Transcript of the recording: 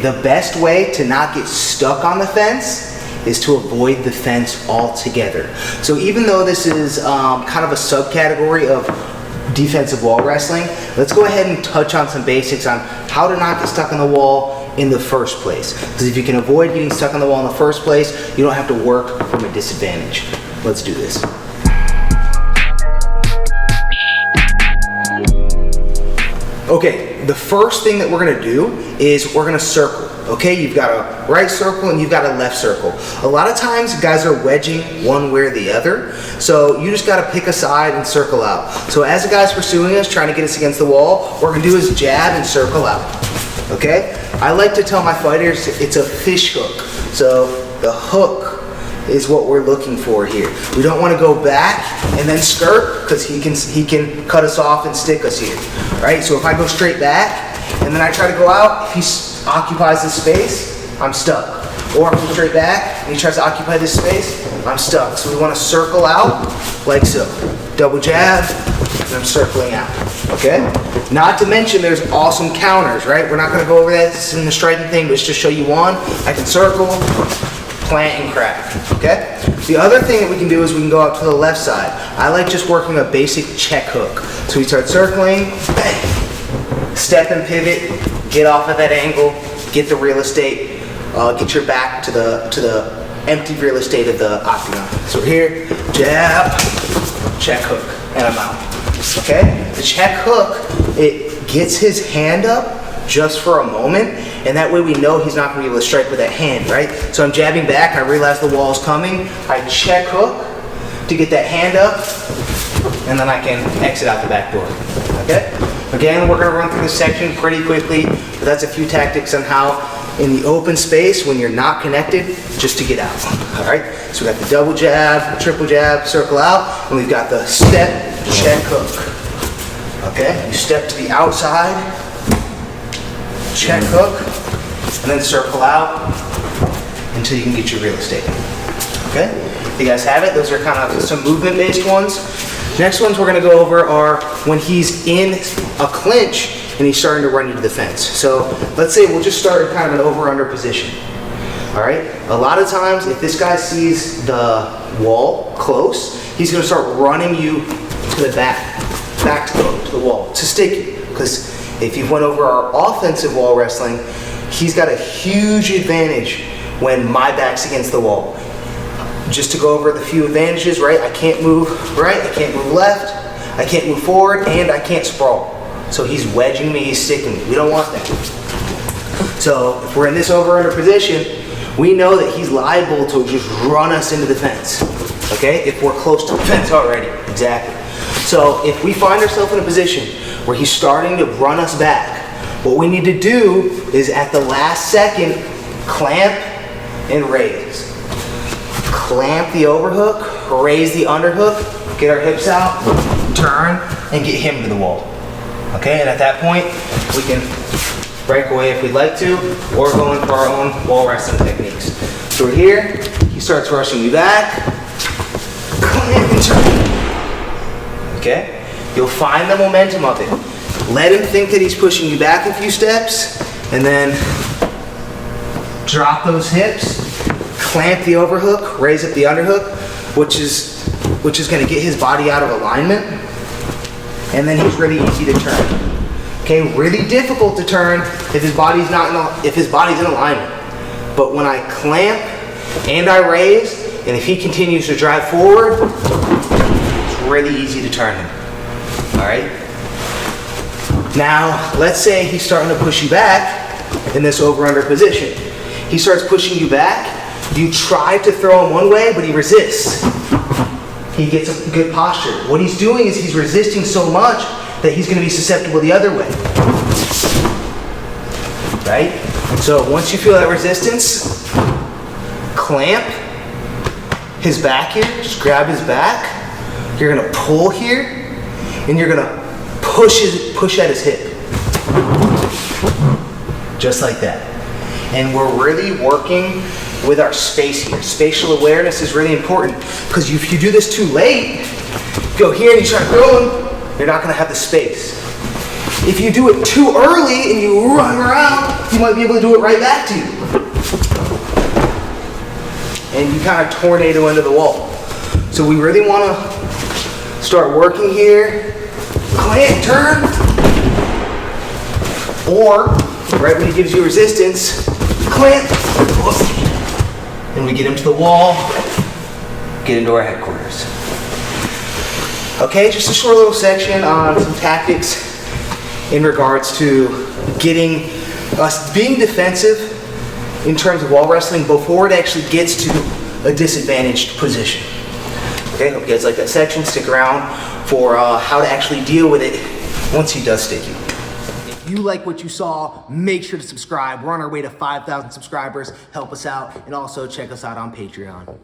The best way to not get stuck on the fence is to avoid the fence altogether. So even though this is kind of a subcategory of defensive wall wrestling, let's go ahead and touch on some basics on how to not get stuck on the wall in the first place. Because if you can avoid getting stuck on the wall in the first place, you don't have to work from a disadvantage. Let's do this. Okay, the first thing that we're gonna do is we're gonna circle. Okay, you've got a right circle and you've got a left circle. A lot of times guys are wedging one way or the other, so you just gotta pick a side and circle out. So as the guy's pursuing us, trying to get us against the wall, what we're gonna do is jab and circle out. Okay, I like to tell my fighters it's a fish hook. So the hook is what we're looking for here. We don't want to go back and then skirt, because he can cut us off and stick us here. Right? So if I go straight back and then I try to go out, if he occupies this space, I'm stuck. Or if I go straight back and he tries to occupy this space, I'm stuck. So we want to circle out like so. Double jab, and I'm circling out. Okay? Not to mention there's awesome counters, right? We're not going to go over that. This isn't the striking thing, but it's just show you one. I can circle, plant, and crack. Okay? The other thing that we can do is we can go out to the left side. I like just working a basic check hook. So we start circling, bang, step and pivot, get off of that angle, get the real estate, get your back to the empty real estate of the octagon. So here, jab, check hook, and I'm out. Okay? The check hook, it gets his hand up just for a moment, and that way we know he's not going to be able to strike with that hand, right? So I'm jabbing back, I realize the wall's coming, I check hook to get that hand up, and then I can exit out the back door, okay? Again, we're going to run through this section pretty quickly, but that's a few tactics on how in the open space, when you're not connected, just to get out, all right? So we got the double jab, triple jab, circle out, and we've got the step, check hook, okay? You step to the outside, check hook, and then circle out until you can get your real estate. Okay? You guys have it? Those are kind of some movement-based ones. Next ones we're going to go over are when he's in a clinch and he's starting to run you to the fence. So let's say we'll just start in kind of an over-under position. All right? A lot of times, if this guy sees the wall close, he's going to start running you to the back to the wall, to stick you. Because if you went over our offensive wall wrestling, he's got a huge advantage when my back's against the wall. Just to go over the few advantages, right? I can't move right, I can't move left, I can't move forward, and I can't sprawl. So he's wedging me, he's sticking me. We don't want that. So if we're in this over-under position, we know that he's liable to just run us into the fence. Okay? If we're close to the fence already. Exactly. So if we find ourselves in a position where he's starting to run us back, what we need to do is at the last second, clamp and raise. Clamp the overhook, raise the underhook, get our hips out, turn, and get him to the wall. Okay, and at that point, we can break away if we'd like to, or go in for our own wall wrestling techniques. So we're here, he starts rushing me back, clamp and turn. Okay, you'll find the momentum of it. Let him think that he's pushing you back a few steps, and then drop those hips, clamp the overhook, raise up the underhook, which is going to get his body out of alignment, and then he's really easy to turn. Okay, really difficult to turn if his body's in alignment. But when I clamp and I raise, and if he continues to drive forward, it's really easy to turn him. All right. Now, let's say he's starting to push you back in this over-under position. He starts pushing you back. You try to throw him one way, but he resists. He gets a good posture. What he's doing is he's resisting so much that he's going to be susceptible the other way. Right? So once you feel that resistance, clamp his back here. Just grab his back. You're going to pull here, and you're going to push at his hip. Just like that. And we're really working with our space here. Spatial awareness is really important, because if you do this too late, go here and you try throwing, you're not going to have the space. If you do it too early and you run around, you might be able to do it right back to you. And you kind of tornado into the wall. So we really want to start working here. Clamp, turn. Or, right when he gives you resistance, clamp. And we get him to the wall, get into our headquarters. Okay, just a short little section on some tactics in regards to getting us being defensive in terms of wall wrestling before it actually gets to a disadvantaged position. Okay, hope you guys like that section. Stick around for how to actually deal with it once he does stick you. If you like what you saw, make sure to subscribe. We're on our way to 5,000 subscribers. Help us out, and also check us out on Patreon.